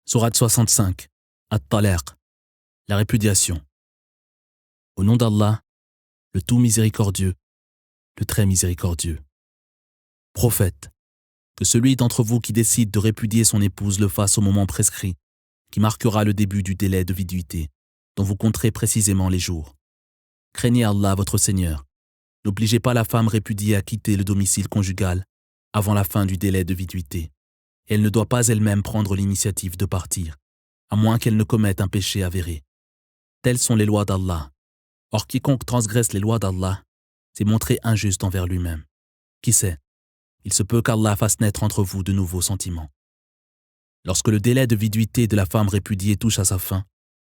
Sourate 65, At-Talaq, la répudiation. Au nom d'Allah, le tout miséricordieux, le très miséricordieux. Prophète, que celui d'entre vous qui décide de répudier son épouse le fasse au moment prescrit, qui marquera le début du délai de viduité, dont vous compterez précisément les jours. Craignez Allah votre Seigneur. N'obligez pas la femme répudiée à quitter le domicile conjugal avant la fin du délai de viduité. Et elle ne doit pas elle-même prendre l'initiative de partir, à moins qu'elle ne commette un péché avéré. Telles sont les lois d'Allah. Or quiconque transgresse les lois d'Allah s'est montré injuste envers lui-même. Qui sait, il se peut qu'Allah fasse naître entre vous de nouveaux sentiments. Lorsque le délai de viduité de la femme répudiée touche à sa fin,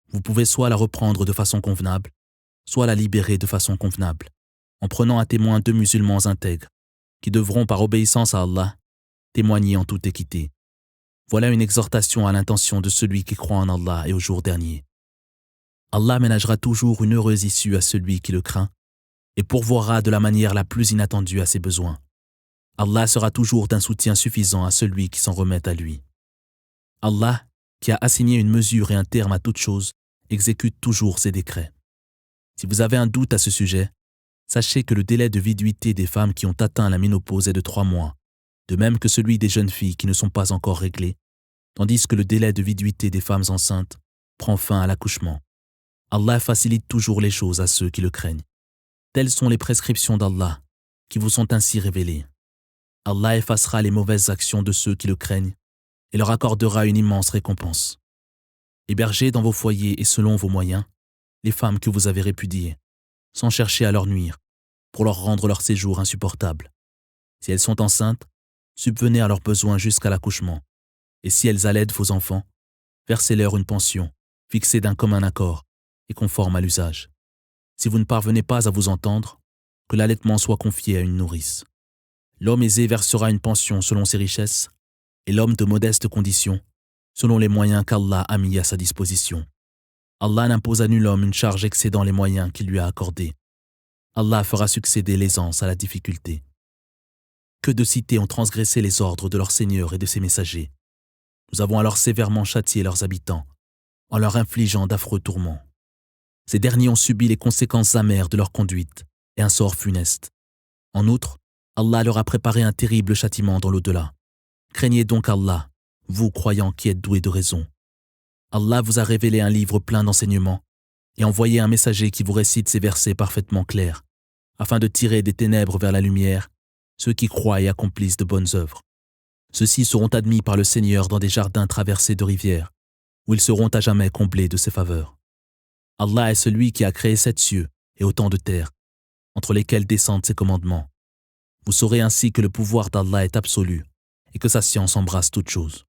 vous pouvez soit la reprendre de façon convenable, soit la libérer de façon convenable, en prenant à témoin 2 musulmans intègres, qui devront par obéissance à Allah témoigner en toute équité. Voilà une exhortation à l'intention de celui qui croit en Allah et au jour dernier. Allah ménagera toujours une heureuse issue à celui qui le craint et pourvoira de la manière la plus inattendue à ses besoins. Allah sera toujours d'un soutien suffisant à celui qui s'en remet à lui. Allah, qui a assigné une mesure et un terme à toute chose, exécute toujours ses décrets. Si vous avez un doute à ce sujet, sachez que le délai de viduité des femmes qui ont atteint la ménopause est de 3 mois, de même que celui des jeunes filles qui ne sont pas encore réglées, tandis que le délai de viduité des femmes enceintes prend fin à l'accouchement. Allah facilite toujours les choses à ceux qui le craignent. Telles sont les prescriptions d'Allah, qui vous sont ainsi révélées. Allah effacera les mauvaises actions de ceux qui le craignent et leur accordera une immense récompense. Hébergez dans vos foyers et selon vos moyens les femmes que vous avez répudiées, sans chercher à leur nuire, pour leur rendre leur séjour insupportable. Si elles sont enceintes, subvenez à leurs besoins jusqu'à l'accouchement. Et si elles allaitent vos enfants, versez-leur une pension, fixée d'un commun accord et conforme à l'usage. Si vous ne parvenez pas à vous entendre, que l'allaitement soit confié à une nourrice. L'homme aisé versera une pension selon ses richesses, et l'homme de modeste condition, selon les moyens qu'Allah a mis à sa disposition. Allah n'impose à nul homme une charge excédant les moyens qu'il lui a accordés. Allah fera succéder l'aisance à la difficulté. Que de cités ont transgressé les ordres de leur Seigneur et de ses messagers. Nous avons alors sévèrement châtié leurs habitants, en leur infligeant d'affreux tourments. Ces derniers ont subi les conséquences amères de leur conduite et un sort funeste. En outre, Allah leur a préparé un terrible châtiment dans l'au-delà. Craignez donc Allah, vous croyants qui êtes doués de raison. Allah vous a révélé un livre plein d'enseignements et envoyé un messager qui vous récite ces versets parfaitement clairs, afin de tirer des ténèbres vers la lumière ceux qui croient et accomplissent de bonnes œuvres. Ceux-ci seront admis par le Seigneur dans des jardins traversés de rivières, où ils seront à jamais comblés de ses faveurs. Allah est celui qui a créé 7 cieux et autant de terres, entre lesquels descendent ses commandements. Vous saurez ainsi que le pouvoir d'Allah est absolu et que sa science embrasse toutes choses.